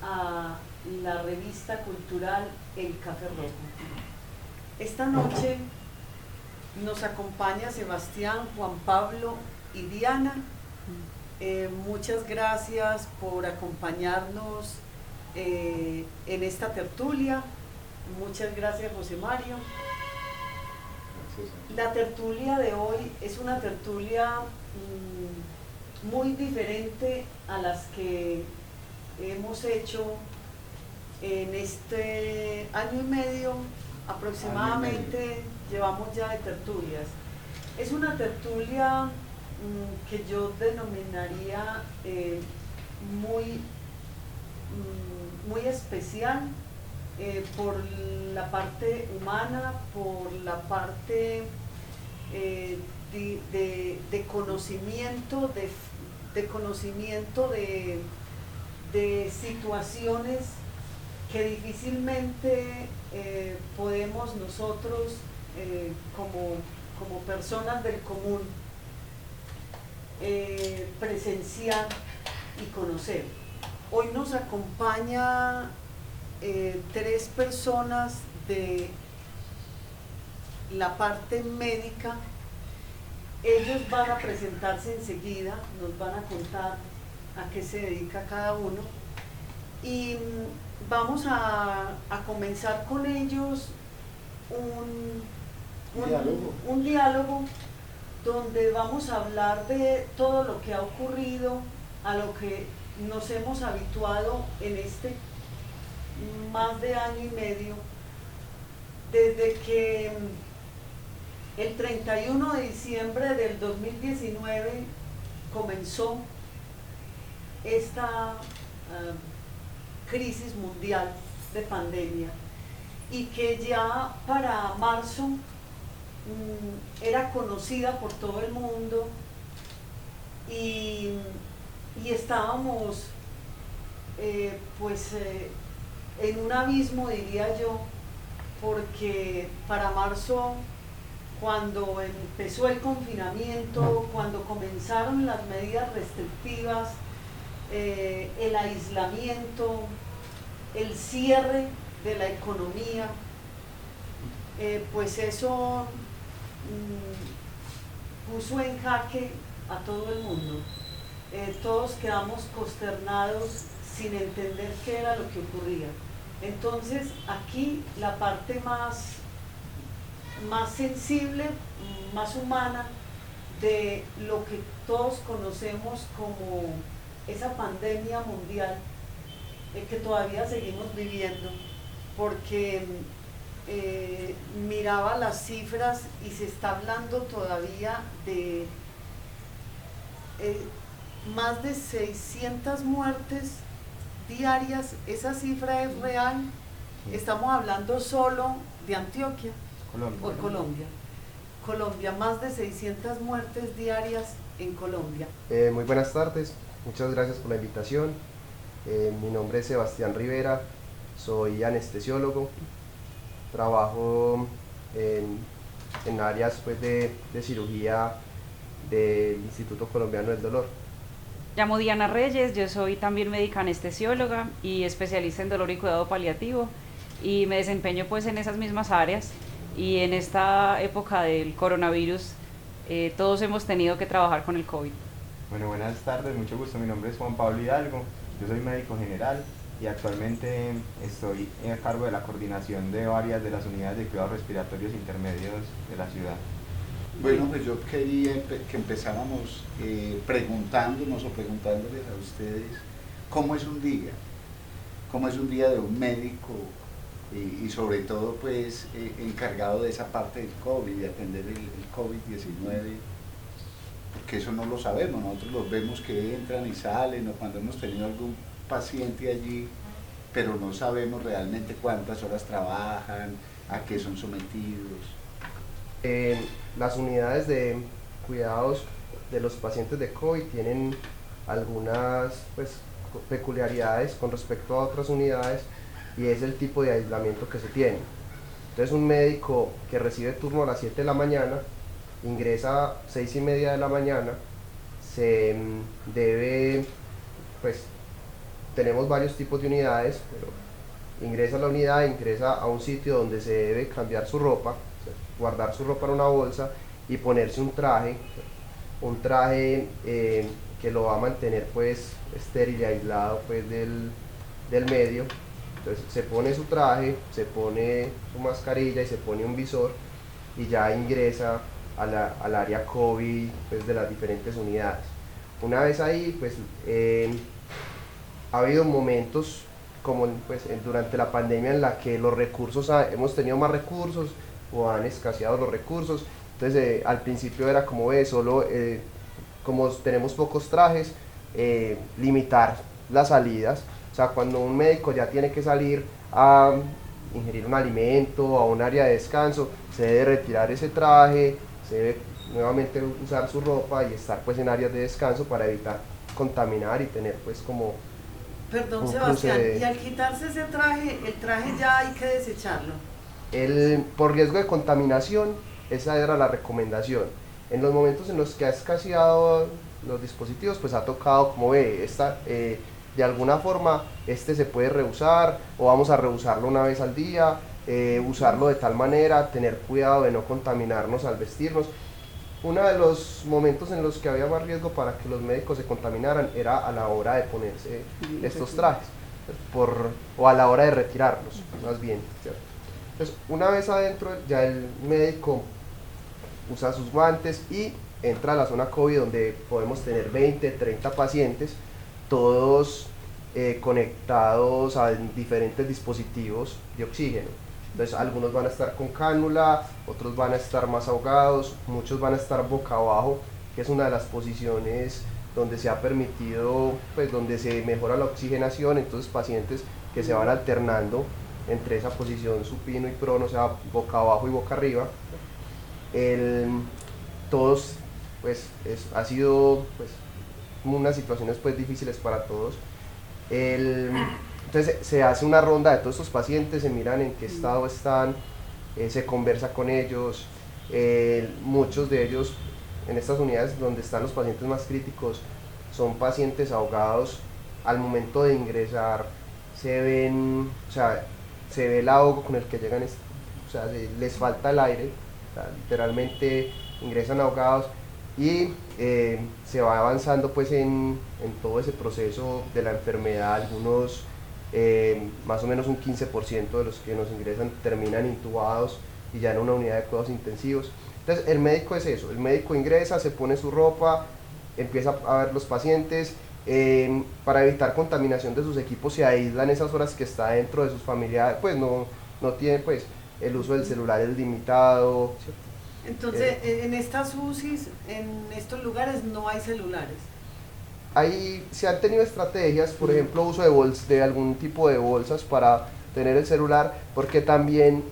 a la revista cultural El Café Rojo. Esta noche nos acompaña Sebastián, Juan Pablo y Diana. Muchas gracias por acompañarnos en esta tertulia. Muchas gracias, José Mario. La tertulia de hoy es una tertulia muy diferente a las que hemos hecho en este año y medio aproximadamente. Llevamos ya de tertulias. Es una tertulia que yo denominaría muy especial, por la parte humana, por la parte de conocimiento, de conocimiento de situaciones que difícilmente podemos nosotros como personas del común presenciar y conocer. Hoy nos acompaña tres personas de la parte médica. Ellos van a presentarse enseguida, nos van a contar a qué se dedica cada uno y vamos a comenzar con ellos un diálogo donde vamos a hablar de todo lo que ha ocurrido, a lo que nos hemos habituado en este más de año y medio, desde que el 31 de diciembre del 2019 comenzó esta crisis mundial de pandemia, y que ya para marzo era conocida por todo el mundo y estábamos en un abismo, diría yo, porque para marzo, cuando empezó el confinamiento, cuando comenzaron las medidas restrictivas, el aislamiento, el cierre de la economía, pues eso puso en jaque a todo el mundo. Todos quedamos consternados sin entender qué era lo que ocurría. Entonces aquí la parte más sensible, más humana de lo que todos conocemos como esa pandemia mundial que todavía seguimos viviendo, porque miraba las cifras y se está hablando todavía de más de 600 muertes diarias. Esa cifra es real. Estamos hablando solo de Antioquia, Colombia, más de 600 muertes diarias en Colombia. Muy buenas tardes, muchas gracias por la invitación. Mi nombre es Sebastián Rivera, soy anestesiólogo, trabajo en áreas pues, de cirugía del Instituto Colombiano del Dolor. Llamo Diana Reyes, yo soy también médica anestesióloga y especialista en dolor y cuidado paliativo, y me desempeño pues en esas mismas áreas. Y en esta época del coronavirus todos hemos tenido que trabajar con el COVID. Bueno, buenas tardes, mucho gusto, mi nombre es Juan Pablo Hidalgo, yo soy médico general y actualmente estoy a cargo de la coordinación de varias de las unidades de cuidados respiratorios intermedios de la ciudad. Bueno, pues yo quería que empezáramos preguntándonos o preguntándoles a ustedes cómo es un día de un médico y sobre todo pues encargado de esa parte del COVID, de atender el COVID-19, porque eso no lo sabemos. Nosotros los vemos que entran y salen, o cuando hemos tenido algún paciente allí, pero no sabemos realmente cuántas horas trabajan, a qué son sometidos. Las unidades de cuidados de los pacientes de COVID tienen algunas pues, peculiaridades con respecto a otras unidades, y es el tipo de aislamiento que se tiene. Entonces un médico que recibe turno a las 7 de la mañana, ingresa a 6:30 de la mañana, se debe pues tenemos varios tipos de unidades, pero ingresa a la unidad, ingresa a un sitio donde se debe cambiar su ropa, o sea, guardar su ropa en una bolsa y ponerse un traje que lo va a mantener pues estéril y aislado pues del medio. Entonces se pone su traje, se pone su mascarilla y se pone un visor y ya ingresa al área COVID pues, de las diferentes unidades. Una vez ahí, pues ha habido momentos como pues, durante la pandemia en la que los recursos, hemos tenido más recursos o han escaseado los recursos. Entonces al principio era como solo como tenemos pocos trajes, limitar las salidas. O sea, cuando un médico ya tiene que salir a ingerir un alimento, a un área de descanso, se debe retirar ese traje, se debe nuevamente usar su ropa y estar pues en áreas de descanso para evitar contaminar y tener pues como Perdón, un Sebastián, cruce de... y al quitarse ese traje, el traje ya hay que desecharlo. Por riesgo de contaminación, esa era la recomendación. En los momentos en los que ha escaseado los dispositivos, pues ha tocado como de alguna forma se puede reusar o vamos a reusarlo una vez al día, usarlo de tal manera, tener cuidado de no contaminarnos al vestirnos. Uno de los momentos en los que había más riesgo para que los médicos se contaminaran era a la hora de ponerse estos trajes, o a la hora de retirarlos, más bien, ¿cierto? Entonces, una vez adentro, ya el médico usa sus guantes y entra a la zona COVID donde podemos tener 20, 30 pacientes, todos conectados a diferentes dispositivos de oxígeno. Entonces algunos van a estar con cánula, otros van a estar más ahogados, muchos van a estar boca abajo, que es una de las posiciones donde se ha permitido, pues donde se mejora la oxigenación. Entonces pacientes que se van alternando entre esa posición supino y prono, o sea, boca abajo y boca arriba. Todos, pues, ha sido pues, unas situaciones pues, difíciles para todos. Entonces se hace una ronda de todos estos pacientes, se miran en qué estado están, se conversa con ellos. Muchos de ellos en estas unidades donde están los pacientes más críticos son pacientes ahogados. Al momento de ingresar se ven, o sea, se ve el ahogo con el que llegan, o sea, les falta el aire, o sea, literalmente ingresan ahogados y se va avanzando pues en todo ese proceso de la enfermedad. Algunos, más o menos un 15% de los que nos ingresan terminan intubados y ya en una unidad de cuidados intensivos. Entonces el médico es eso, el médico ingresa, se pone su ropa, empieza a ver los pacientes, para evitar contaminación de sus equipos se aíslan esas horas que está dentro de sus familiares, pues no tienen pues el uso del celular es limitado, ¿cierto? Entonces, en estas UCIs, en estos lugares no hay celulares. Ahí se han tenido estrategias, por ejemplo, uso de algún tipo de bolsas para tener el celular, porque también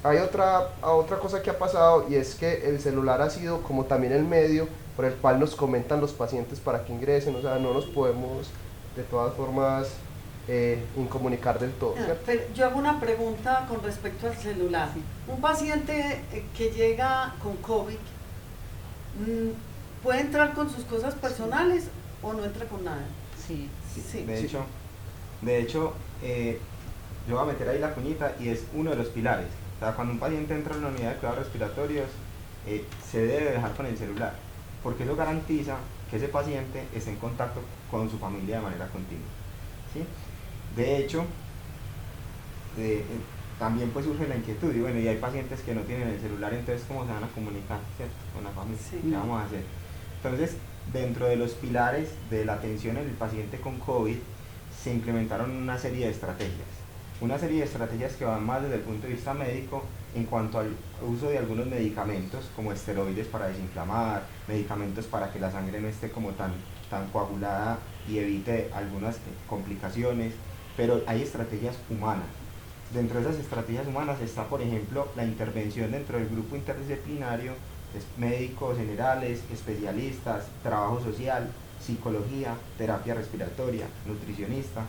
hay otra cosa que ha pasado, y es que el celular ha sido como también el medio por el cual nos comentan los pacientes para que ingresen. O sea, no nos podemos de todas formas incomunicar del todo, ¿cierto? Pero yo hago una pregunta con respecto al celular. Un paciente que llega con COVID, ¿puede entrar con sus cosas personales o no entra con nada? Sí. Sí. De hecho, yo voy a meter ahí la cuñita y es uno de los pilares. O sea, cuando un paciente entra en una unidad de cuidados respiratorios, se debe dejar con el celular, porque eso garantiza que ese paciente esté en contacto con su familia de manera continua, ¿sí? De hecho, también pues surge la inquietud, y bueno, y hay pacientes que no tienen el celular, entonces ¿cómo se van a comunicar, ¿cierto?, con la familia? Sí. ¿Qué vamos a hacer? Entonces, dentro de los pilares de la atención en el paciente con COVID, se implementaron una serie de estrategias que van más desde el punto de vista médico en cuanto al uso de algunos medicamentos como esteroides para desinflamar, medicamentos para que la sangre no esté como tan coagulada y evite algunas complicaciones, pero hay estrategias humanas. Dentro de esas estrategias humanas está, por ejemplo, la intervención dentro del grupo interdisciplinario, médicos generales, especialistas, trabajo social, psicología, terapia respiratoria, nutricionista,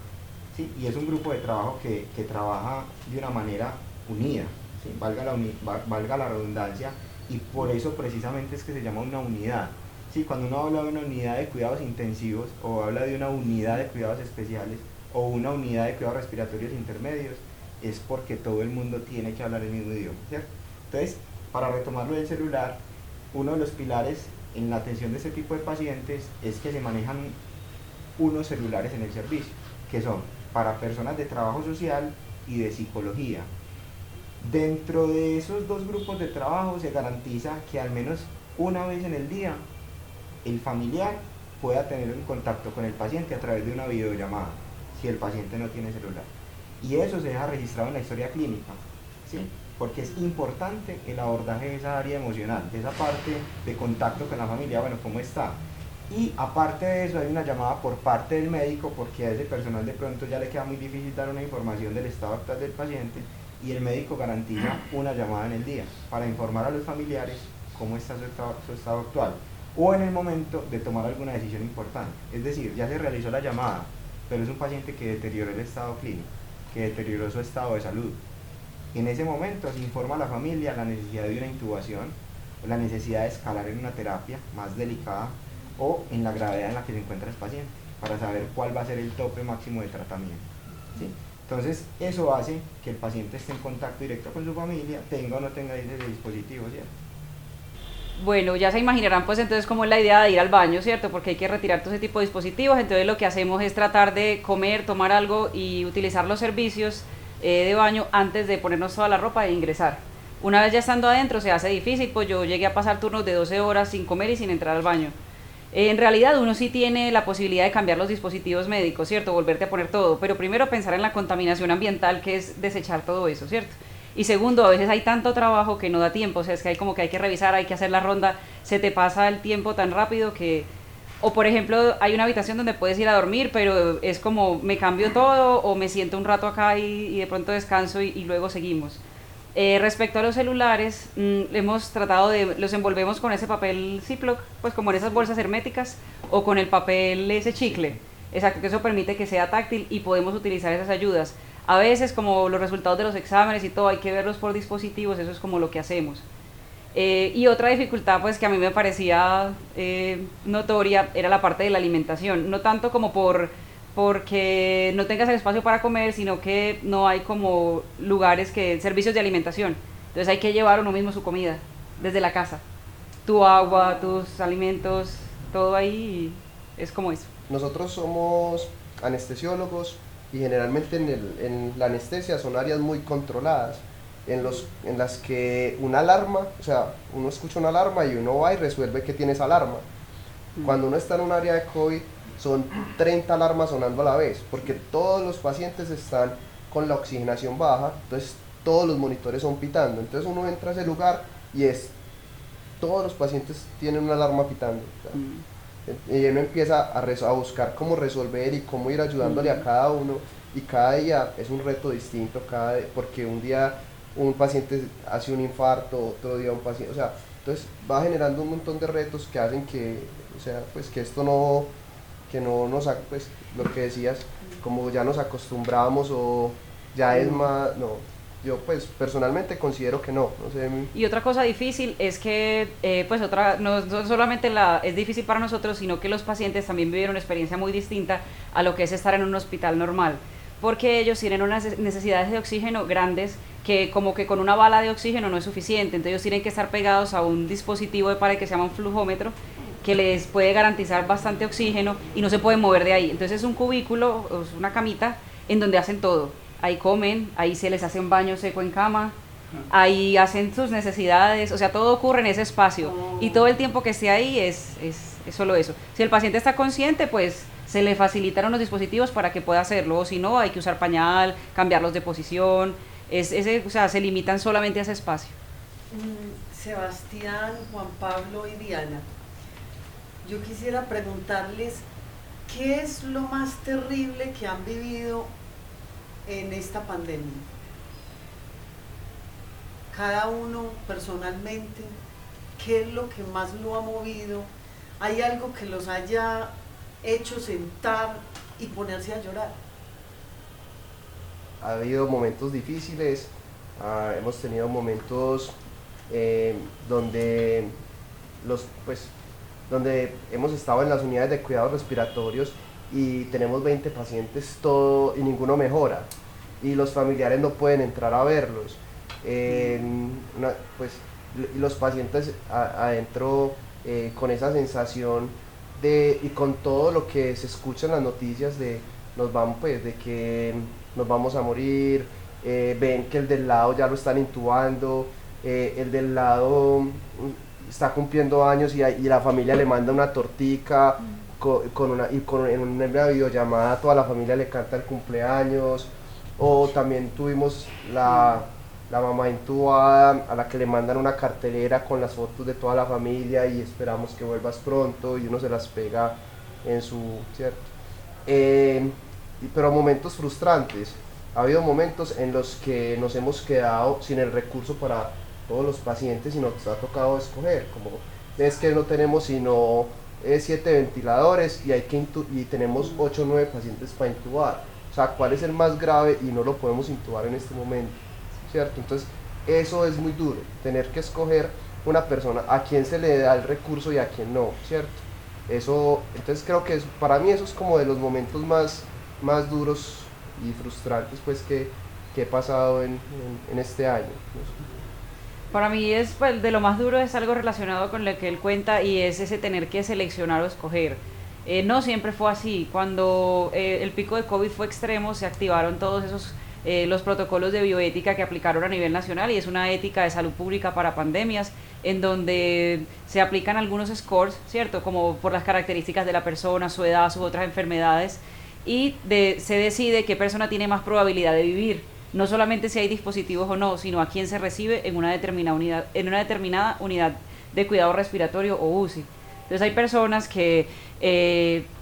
¿sí? Y es un grupo de trabajo que trabaja de una manera unida, ¿sí? valga la redundancia, y por eso precisamente es que se llama una unidad. Sí, cuando uno habla de una unidad de cuidados intensivos o habla de una unidad de cuidados especiales o una unidad de cuidados respiratorios intermedios, es porque todo el mundo tiene que hablar el mismo idioma, ¿cierto? Entonces, para retomarlo del celular, uno de los pilares en la atención de este tipo de pacientes es que se manejan unos celulares en el servicio, que son para personas de trabajo social y de psicología. Dentro de esos dos grupos de trabajo se garantiza que al menos una vez en el día el familiar pueda tener un contacto con el paciente a través de una videollamada, si el paciente no tiene celular. Y eso se deja registrado en la historia clínica, ¿sí? Porque es importante el abordaje de esa área emocional, de esa parte de contacto con la familia, bueno, ¿cómo está? Y aparte de eso hay una llamada por parte del médico, porque a ese personal de pronto ya le queda muy difícil dar una información del estado actual del paciente, y el médico garantiza una llamada en el día para informar a los familiares cómo está su estado actual, o en el momento de tomar alguna decisión importante. Es decir, ya se realizó la llamada, pero es un paciente que deterioró el estado clínico, que deterioró su estado de salud. En ese momento se informa a la familia la necesidad de una intubación, o la necesidad de escalar en una terapia más delicada, o en la gravedad en la que se encuentra el paciente, para saber cuál va a ser el tope máximo de tratamiento, ¿sí? Entonces, eso hace que el paciente esté en contacto directo con su familia, tenga o no tenga ese dispositivo, ¿cierto? Bueno, ya se imaginarán pues entonces cómo es la idea de ir al baño, ¿cierto? Porque hay que retirar todo ese tipo de dispositivos, entonces lo que hacemos es tratar de comer, tomar algo y utilizar los servicios de baño antes de ponernos toda la ropa e ingresar. Una vez ya estando adentro se hace difícil, pues yo llegué a pasar turnos de 12 horas sin comer y sin entrar al baño. En realidad uno sí tiene la posibilidad de cambiar los dispositivos médicos, ¿cierto? Volverte a poner todo, pero primero pensar en la contaminación ambiental, que es desechar todo eso, ¿cierto? Y segundo, a veces hay tanto trabajo que no da tiempo, o sea, es que hay como que hay que revisar, hay que hacer la ronda, se te pasa el tiempo tan rápido que... O por ejemplo, hay una habitación donde puedes ir a dormir, pero es como me cambio todo o me siento un rato acá y de pronto descanso y luego seguimos. Respecto a los celulares, hemos tratado de, los envolvemos con ese papel Ziploc, pues como en esas bolsas herméticas, o con el papel ese chicle, exacto, que eso permite que sea táctil y podemos utilizar esas ayudas. A veces, como los resultados de los exámenes y todo, hay que verlos por dispositivos, eso es como lo que hacemos. Y otra dificultad, pues que a mí me parecía notoria, era la parte de la alimentación, no tanto como porque no tengas el espacio para comer, sino que no hay como servicios de alimentación. Entonces hay que llevar uno mismo su comida desde la casa. Tu agua, tus alimentos, todo ahí es como eso. Nosotros somos anestesiólogos y generalmente en la anestesia son áreas muy controladas, en las que una alarma, o sea, uno escucha una alarma y uno va y resuelve que tiene esa alarma. Cuando uno está en un área de COVID, son 30 alarmas sonando a la vez, porque todos los pacientes están con la oxigenación baja, entonces todos los monitores son pitando, entonces uno entra a ese lugar y todos los pacientes tienen una alarma pitando, y uno empieza a buscar cómo resolver y cómo ir ayudándole a cada uno, y cada día es un reto distinto, porque un día un paciente hace un infarto, otro día un paciente, o sea, entonces va generando un montón de retos que hacen que, o sea, pues que esto no, pues lo que decías, como ya nos acostumbramos o ya es más, no, yo pues personalmente considero que no sé. Y otra cosa difícil es que, no solamente es difícil para nosotros, sino que los pacientes también vivieron una experiencia muy distinta a lo que es estar en un hospital normal, porque ellos tienen unas necesidades de oxígeno grandes que como que con una bala de oxígeno no es suficiente, entonces ellos tienen que estar pegados a un dispositivo de pared que se llama un flujómetro, que les puede garantizar bastante oxígeno y no se pueden mover de ahí. Entonces es un cubículo, es una camita en donde hacen todo. Ahí comen, ahí se les hace un baño seco en cama, ahí hacen sus necesidades, o sea, todo ocurre en ese espacio y todo el tiempo que esté ahí es solo eso. Si el paciente está consciente, pues se le facilitan unos dispositivos para que pueda hacerlo, o si no, hay que usar pañal, cambiarlos de posición, o sea, se limitan solamente a ese espacio. Sebastián, Juan Pablo y Diana, yo quisiera preguntarles qué es lo más terrible que han vivido en esta pandemia. Cada uno personalmente, ¿qué es lo que más lo ha movido? ¿Hay algo que los haya hecho sentar y ponerse a llorar? Ha habido momentos difíciles, hemos tenido momentos donde donde hemos estado en las unidades de cuidados respiratorios y tenemos 20 pacientes todo y ninguno mejora y los familiares no pueden entrar a verlos. Pues y los pacientes adentro con esa sensación y con todo lo que se escucha en las noticias de de que nos vamos a morir, ven que el del lado ya lo están intubando, el del lado está cumpliendo años y la familia le manda una tortica en una videollamada toda la familia le canta el cumpleaños. O también tuvimos la mamá intubada a la que le mandan una cartelera con las fotos de toda la familia y esperamos que vuelvas pronto y uno se las pega en su, ¿cierto? Pero momentos frustrantes, ha habido momentos en los que nos hemos quedado sin el recurso para todos los pacientes y nos ha tocado escoger, como es que no tenemos sino 7 ventiladores y tenemos 8 o 9 pacientes para intubar. O sea, ¿cuál es el más grave y no lo podemos intubar en este momento? ¿Cierto? Entonces, eso es muy duro, tener que escoger una persona a quien se le da el recurso y a quien no, ¿cierto? Entonces creo que para mí eso es como de los momentos más duros y frustrantes pues que he pasado en este año. Para mí pues, de lo más duro es algo relacionado con lo que él cuenta y es ese tener que seleccionar o escoger. No siempre fue así. Cuando el pico de COVID fue extremo, se activaron todos esos los protocolos de bioética que aplicaron a nivel nacional y es una ética de salud pública para pandemias en donde se aplican algunos scores, ¿cierto? Como por las características de la persona, su edad, sus otras enfermedades y se decide qué persona tiene más probabilidad de vivir. No solamente si hay dispositivos o no, sino a quién se recibe en una determinada unidad de cuidado respiratorio o UCI. Entonces hay personas que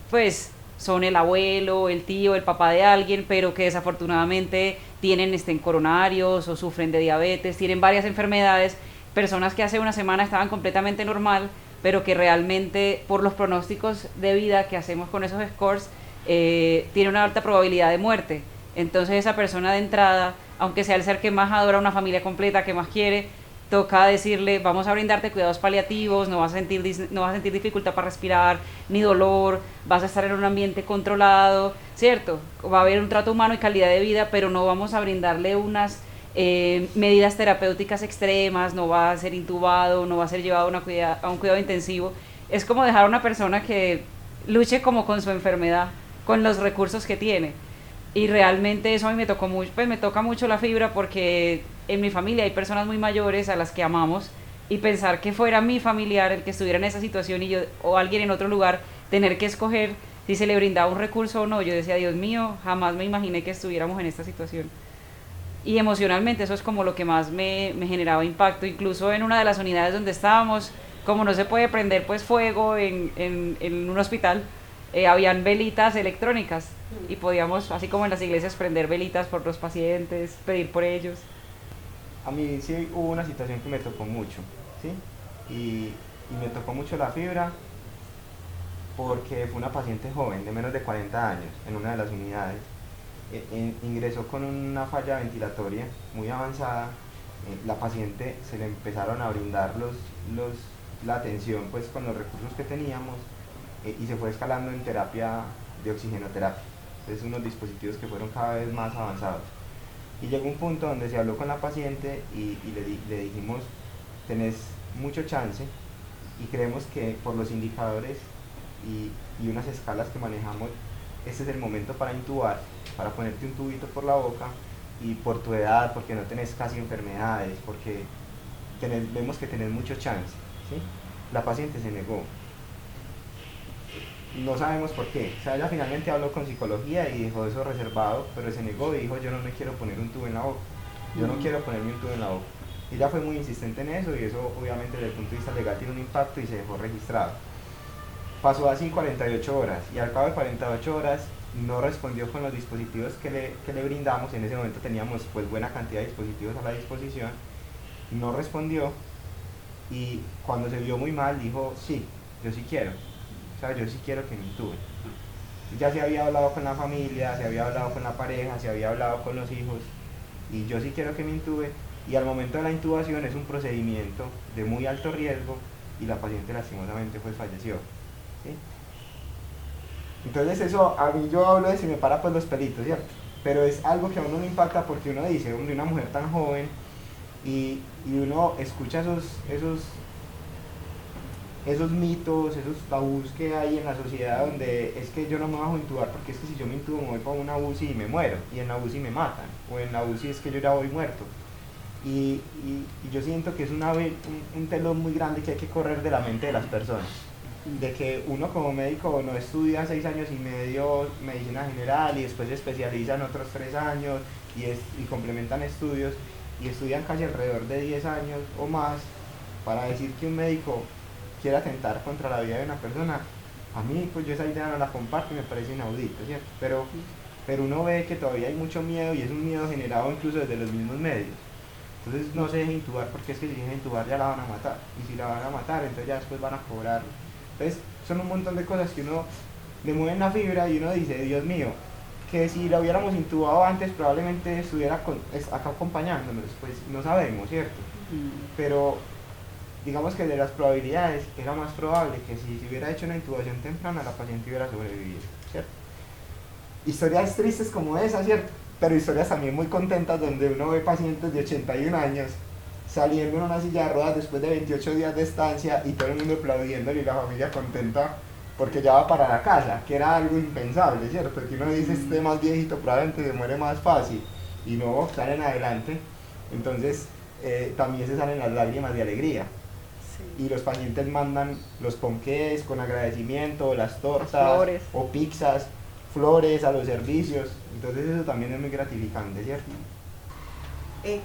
pues son el abuelo, el tío, el papá de alguien, pero que desafortunadamente tienen coronarios o sufren de diabetes, tienen varias enfermedades, personas que hace una semana estaban completamente normal, pero que realmente por los pronósticos de vida que hacemos con esos scores, tiene una alta probabilidad de muerte. Entonces esa persona de entrada, aunque sea el ser que más adora a una familia completa, que más quiere, toca decirle, vamos a brindarte cuidados paliativos, no vas a sentir dificultad para respirar, ni dolor, vas a estar en un ambiente controlado, ¿cierto? Va a haber un trato humano y calidad de vida, pero no vamos a brindarle unas medidas terapéuticas extremas, no va a ser intubado, no va a ser llevado a un cuidado intensivo. Es como dejar a una persona que luche como con su enfermedad, con los recursos que tiene. Y realmente eso a mí me tocó mucho, pues me toca mucho la fibra porque en mi familia hay personas muy mayores a las que amamos y pensar que fuera mi familiar el que estuviera en esa situación y yo o alguien en otro lugar tener que escoger si se le brindaba un recurso o no, yo decía, Dios mío, jamás me imaginé que estuviéramos en esta situación. Y emocionalmente eso es como lo que más me generaba impacto, incluso en una de las unidades donde estábamos, como no se puede prender pues fuego en un hospital, habían velitas electrónicas y podíamos, así como en las iglesias, prender velitas por los pacientes, pedir por ellos. A mí sí hubo una situación que me tocó mucho, ¿sí? Y me tocó mucho la fibra porque fue una paciente joven de menos de 40 años en una de las unidades. Ingresó con una falla ventilatoria muy avanzada. La paciente se le empezaron a brindar la atención pues con los recursos que teníamos y se fue escalando en terapia de oxigenoterapia. Entonces unos dispositivos que fueron cada vez más avanzados. Y llegó un punto donde se habló con la paciente y le dijimos, tenés mucho chance y creemos que por los indicadores y unas escalas que manejamos, este es el momento para intubar, para ponerte un tubito por la boca y por tu edad, porque no tenés casi enfermedades, porque vemos que tenés mucho chance, ¿sí? La paciente se negó. No sabemos por qué. O sea, ella finalmente habló con psicología y dijo eso reservado, pero se negó y dijo, yo no me quiero poner un tubo en la boca. Yo no quiero ponerme un tubo en la boca. Y ella fue muy insistente en eso y eso obviamente desde el punto de vista legal tiene un impacto y se dejó registrado. Pasó así 48 horas y al cabo de 48 horas no respondió con los dispositivos que le brindamos. En ese momento teníamos pues buena cantidad de dispositivos a la disposición. No respondió y cuando se vio muy mal dijo, sí, yo sí quiero. O sea, yo sí quiero que me intuben. Ya se había hablado con la familia, se había hablado con la pareja, se había hablado con los hijos y yo sí quiero que me intuben. Y al momento de la intubación es un procedimiento de muy alto riesgo y la paciente lastimosamente pues falleció, ¿sí? Entonces eso, a mí yo hablo de si me para pues los pelitos, ¿cierto? Pero es algo que a uno le impacta porque uno dice, hombre, una mujer tan joven y uno escucha esos mitos, esos tabús que hay en la sociedad donde es que yo no me bajo a intubar porque es que si yo me intubo me voy para una UCI y me muero, y en la UCI me matan, o en la UCI es que yo ya voy muerto. Y yo siento que es un telón muy grande que hay que correr de la mente de las personas. De que uno como médico no estudia 6 años y medio medicina general y después se especializa en otros 3 años y complementan estudios y estudian casi alrededor de 10 años o más para decir que un médico quiere atentar contra la vida de una persona. A mí pues yo esa idea no la comparto y me parece inaudito, ¿cierto? Pero uno ve que todavía hay mucho miedo y es un miedo generado incluso desde los mismos medios. Entonces no se deje intubar porque es que si dejen intubar ya la van a matar, y si la van a matar entonces ya después van a cobrar. Entonces son un montón de cosas que uno le mueven la fibra y uno dice, Dios mío, que si la hubiéramos intubado antes probablemente estuviera acá acompañándonos, pues no sabemos, ¿cierto? Pero digamos que de las probabilidades era más probable que si se hubiera hecho una intubación temprana la paciente hubiera sobrevivido, ¿cierto? Historias tristes como esa, ¿cierto? Pero historias también muy contentas donde uno ve pacientes de 81 años saliendo en una silla de ruedas después de 28 días de estancia y todo el mundo aplaudiéndole y la familia contenta porque ya va para la casa, que era algo impensable, ¿cierto? Porque uno dice, este más viejito probablemente se muere más fácil y no, salen adelante. Entonces también se salen las lágrimas de alegría. Sí. Y los pacientes mandan los ponqués con agradecimiento, las tortas flores o pizzas, flores a los servicios. Entonces eso también es muy gratificante, ¿cierto?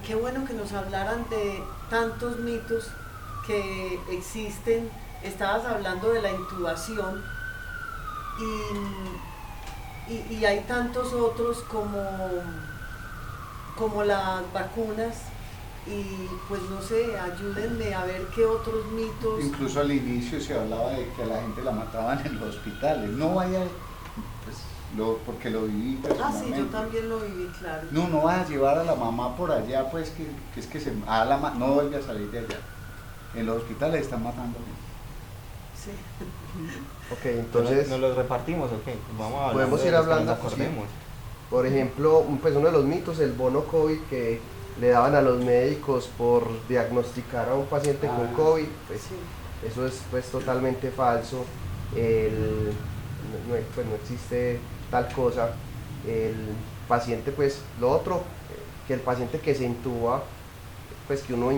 Qué bueno que nos hablaran de tantos mitos que existen. Estabas hablando de la intubación y hay tantos otros como las vacunas y pues no sé, ayúdenme a ver qué otros mitos. Incluso al inicio se hablaba de que a la gente la mataban en los hospitales. No vaya, pues, porque lo viví personalmente. Sí, yo también lo viví, claro. No vas a llevar a la mamá por allá, pues que es que no vuelve a salir de allá. En los hospitales están matando gente. Sí. Ok, entonces ¿Nos los repartimos o qué? Vamos a podemos ir hablando, acordemos. Por ejemplo, pues uno de los mitos, el bono COVID que le daban a los médicos por diagnosticar a un paciente con COVID, pues sí. Eso es pues totalmente falso. No existe tal cosa. El paciente, pues lo otro, que el paciente que se intuba, pues que uno,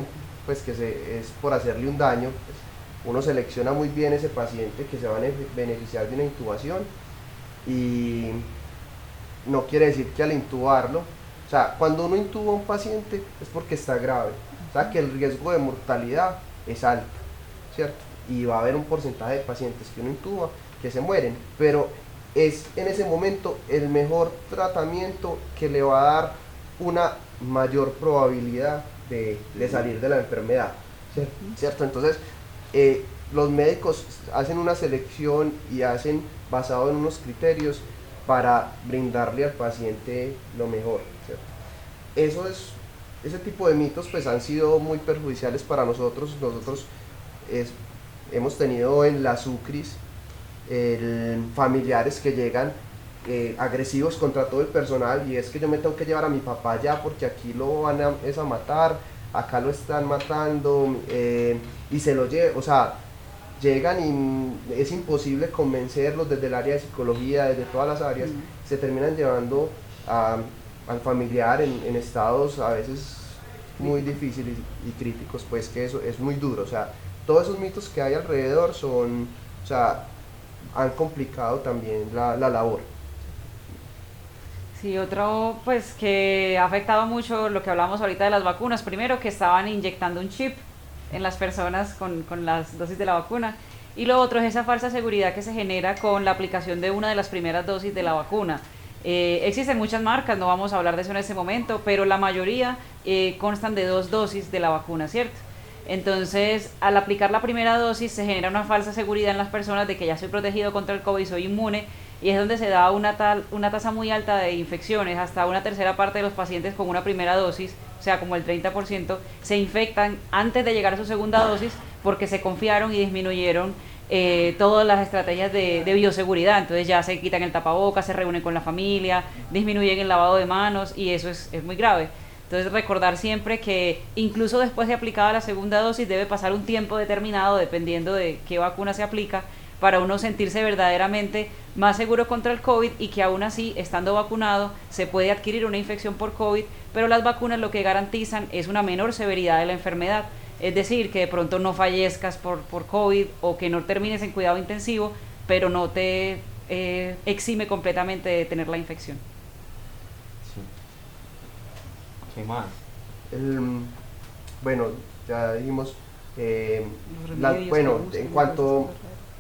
pues que es por hacerle un daño, pues, uno selecciona muy bien ese paciente que se va a beneficiar de una intubación y no quiere decir que al intubarlo, o sea, cuando uno intuba a un paciente es porque está grave, o sea que el riesgo de mortalidad es alto, ¿cierto? Y va a haber un porcentaje de pacientes que uno intuba que se mueren, pero es en ese momento el mejor tratamiento que le va a dar una mayor probabilidad de salir de la enfermedad, ¿cierto? Entonces, los médicos hacen una selección y hacen basado en unos criterios para brindarle al paciente lo mejor, ¿cierto? Ese tipo de mitos pues han sido muy perjudiciales para nosotros. Hemos tenido en las UCRIs familiares que llegan agresivos contra todo el personal, y es que yo me tengo que llevar a mi papá ya porque aquí lo van a matar, acá lo están matando, y se lo llevan, o sea, llegan y es imposible convencerlos desde el área de psicología, desde todas las áreas, se terminan llevando al familiar en estados a veces muy difíciles y críticos, pues que eso es muy duro. O sea, todos esos mitos que hay alrededor han complicado también la labor. Sí, otro pues que ha afectado mucho lo que hablamos ahorita de las vacunas, primero que estaban inyectando un chip en las personas con las dosis de la vacuna, y lo otro es esa falsa seguridad que se genera con la aplicación de una de las primeras dosis de la vacuna. Existen muchas marcas, no vamos a hablar de eso en este momento, pero la mayoría constan de 2 dosis de la vacuna, ¿cierto? Entonces, al aplicar la primera dosis se genera una falsa seguridad en las personas de que ya soy protegido contra el COVID, soy inmune, y es donde se da una tasa muy alta de infecciones. Hasta una tercera parte de los pacientes con una primera dosis, o sea, como el 30%, se infectan antes de llegar a su segunda dosis porque se confiaron y disminuyeron todas las estrategias de bioseguridad. Entonces ya se quitan el tapabocas, se reúnen con la familia, disminuyen el lavado de manos y eso es muy grave. Entonces recordar siempre que incluso después de aplicada la segunda dosis debe pasar un tiempo determinado dependiendo de qué vacuna se aplica para uno sentirse verdaderamente más seguro contra el COVID y que aún así, estando vacunado, se puede adquirir una infección por COVID, pero las vacunas lo que garantizan es una menor severidad de la enfermedad. Es decir, que de pronto no fallezcas por COVID o que no termines en cuidado intensivo, pero no te exime completamente de tener la infección. Sí. ¿Qué más? Bueno, ya dijimos, Los remedios que usan, en cuanto,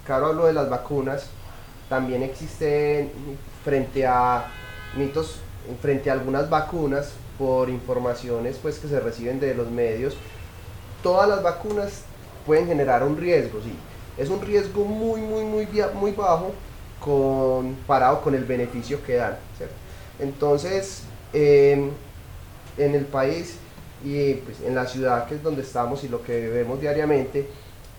claro, hablo de las vacunas, también existen frente a mitos, frente a algunas vacunas, por informaciones pues que se reciben de los medios, todas las vacunas pueden generar un riesgo, sí. Es un riesgo muy bajo comparado con el beneficio que dan, ¿cierto? Entonces, en el país y pues, en la ciudad que es donde estamos y lo que vemos diariamente,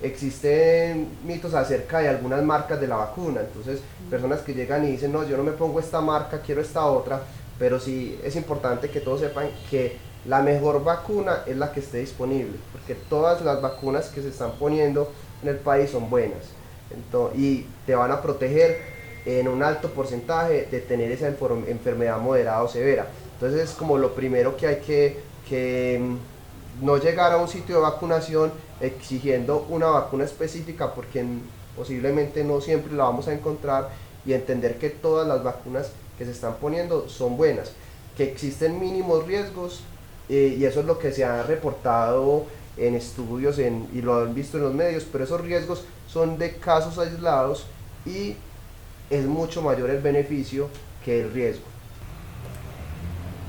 existen mitos acerca de algunas marcas de la vacuna. Entonces, personas que llegan y dicen, no, yo no me pongo esta marca, quiero esta otra, pero sí es importante que todos sepan que la mejor vacuna es la que esté disponible, porque todas las vacunas que se están poniendo en el país son buenas y te van a proteger en un alto porcentaje de tener esa enfermedad moderada o severa. Entonces es como lo primero que hay que no llegar a un sitio de vacunación exigiendo una vacuna específica, porque posiblemente no siempre la vamos a encontrar, y entender que todas las vacunas que se están poniendo son buenas, que existen mínimos riesgos. Y eso es lo que se ha reportado en estudios y lo han visto en los medios, pero esos riesgos son de casos aislados y es mucho mayor el beneficio que el riesgo.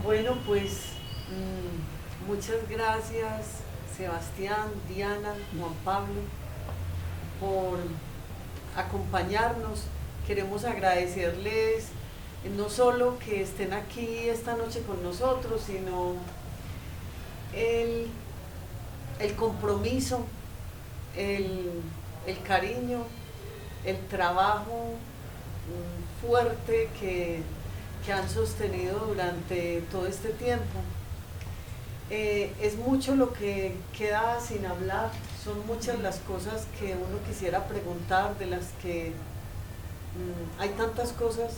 Bueno, pues muchas gracias Sebastián, Diana, Juan Pablo, por acompañarnos. Queremos agradecerles no solo que estén aquí esta noche con nosotros, sino el compromiso, el cariño, el trabajo fuerte que han sostenido durante todo este tiempo. Es mucho lo que queda sin hablar, son muchas las cosas que uno quisiera preguntar, de las que hay tantas cosas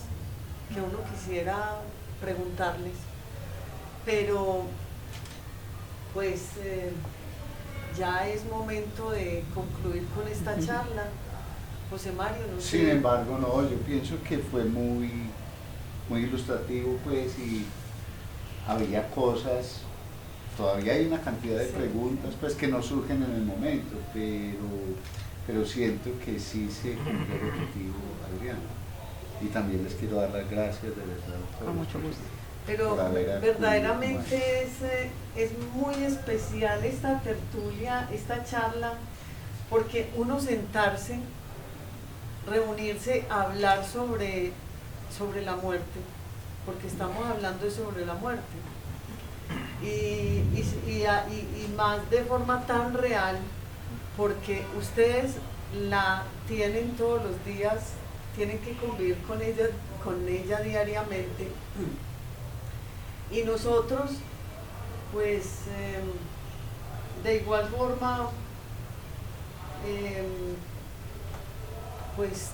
que uno quisiera preguntarles, pero pues ya es momento de concluir con esta charla. José Mario, no sé. Sin embargo, no, yo pienso que fue muy ilustrativo, pues, y había cosas, todavía hay una cantidad de preguntas, pues, que no surgen en el momento, pero siento que sí se cumplió el objetivo, Adriana. Y también les quiero dar las gracias, de verdad. Con mucho gusto. Pero verdaderamente es muy especial esta tertulia, esta charla, porque uno sentarse, reunirse, a hablar sobre la muerte, porque estamos hablando sobre la muerte, y más de forma tan real, porque ustedes la tienen todos los días, tienen que convivir con ella diariamente. Y nosotros, pues, de igual forma, pues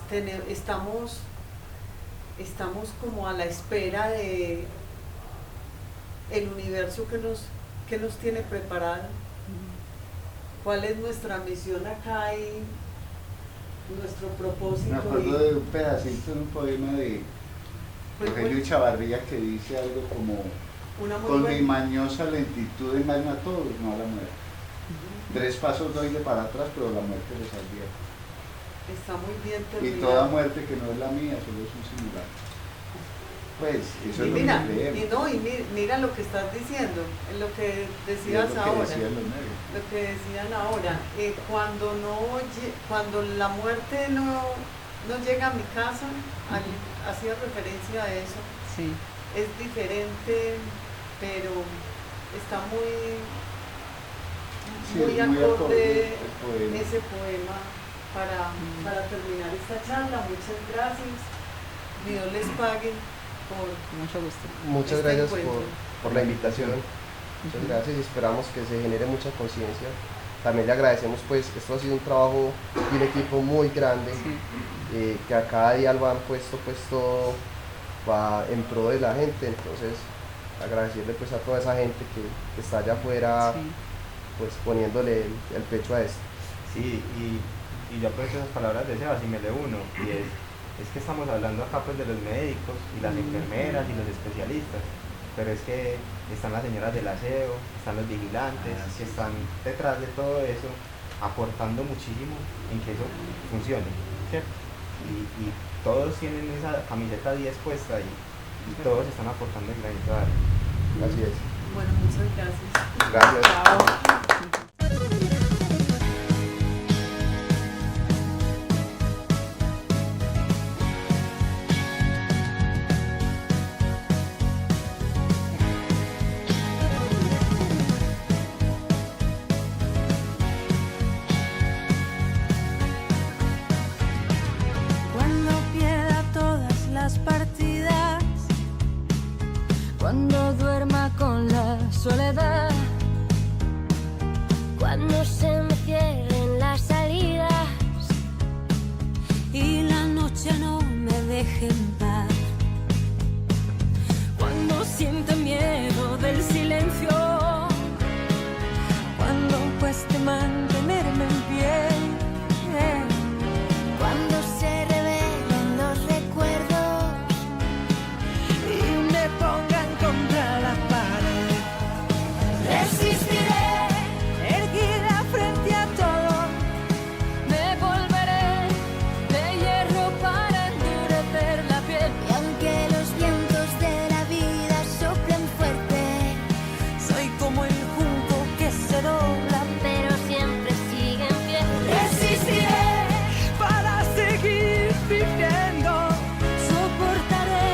estamos como a la espera de el universo que nos tiene preparado. ¿Cuál es nuestra misión acá y nuestro propósito? Me acuerdo de un pedacito en un poema de Rogelio Chavarría que dice algo como: con mi mañosa lentitud engaño a todos, no a la muerte. 3 pasos doy de para atrás, pero la muerte les advierte. Está muy bien terminado. Y toda muerte que no es la mía, solo es un simular. Pues, eso es lo que creemos. Mira lo que estás diciendo, en lo que decías ahora. Lo que decían ahora. Cuando la muerte no llega a mi casa, hacía referencia a eso. Sí. Es diferente, pero está muy Sí, muy es muy acorde acorde el poema. ese poema para terminar esta charla. Muchas gracias. Dios les pague por Mucho gusto. Muchas este gracias encuentro. por la invitación. Muchas gracias y esperamos que se genere mucha conciencia. También le agradecemos, pues, esto ha sido un trabajo y un equipo muy grande, Sí. que a cada día lo han puesto, pues, todo va en pro de la gente. Entonces, agradecerle, pues, a toda esa gente que está allá afuera, Sí. pues, poniéndole el pecho a esto. Sí, y yo aprovecho esas palabras de Sebas y me le uno, y es que estamos hablando acá pues de los médicos y las enfermeras y los especialistas, pero es que están las señoras del aseo, están los vigilantes, que están detrás de todo eso, aportando muchísimo en que eso funcione, ¿cierto? Y todos tienen esa camiseta 10 puesta y todos están aportando el granito de arena. Así es. Bueno, muchas gracias. Gracias. Chao. Cuando pierda todas las partidas, cuando duerma con la soledad, cuando se me cierren las salidas y la noche no me deje en paz, cuando sienta miedo del silencio, cuando cueste mantenerme en pie, cuando se revelen los recuerdos y me pongan contra la pared, resistiré, erguida frente a todo, me volveré de hierro para endurecer la piel. Y aunque los vientos de la vida soplen fuerte, soy como el junco que se dobla pero siempre sigue en pie. Resistiré para seguir viviendo, soportaré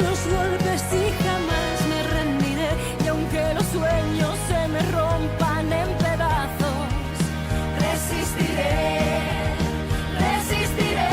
los golpes y jamás me rendiré. Y aunque los sueños se me rompan en pedazos, resistiré, resistiré.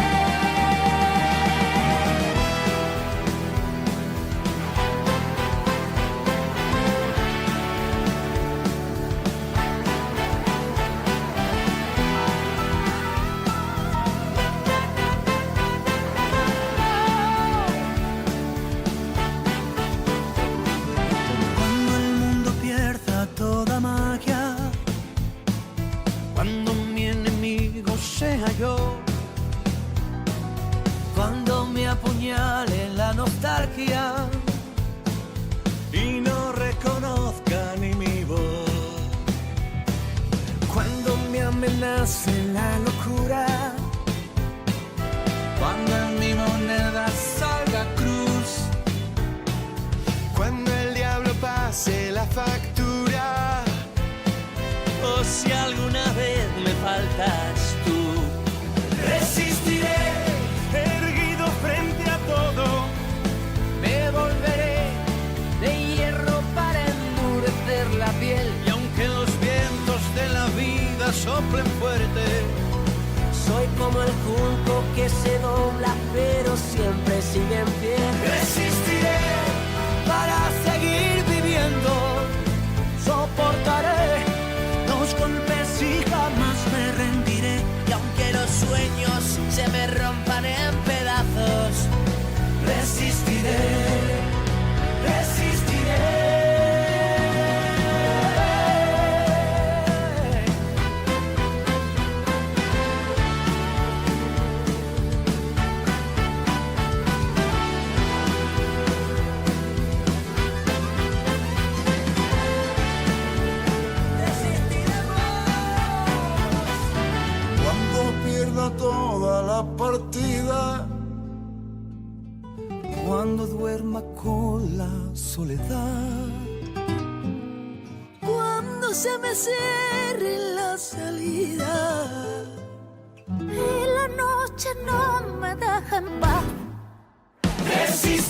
Cuando el mundo pierda toda magia, cuando mi enemigo sea yo, cuando me apuñale la nostalgia y no reconozca ni mi voz, cuando me amenace la locura, cuando en mi moneda salga cruz, cuando el diablo pase la factura, o si alguna vez me faltas tú, resistiré, erguido frente a todo, me volveré de hierro para endurecer la piel. Y aunque los vientos de la vida soplen fuerte, soy como el junco que se dobla pero siempre sigue en pie. Resistiré para seguir viviendo, soportaré los golpes y jamás me rendiré. Y aunque los sueños se me rompan en pedazos, resistiré, resistiré. Cuando pierda toda la partida, cuando duerma con la soledad, cuando se me cierre la salida y la noche no me deja en paz, resistiré.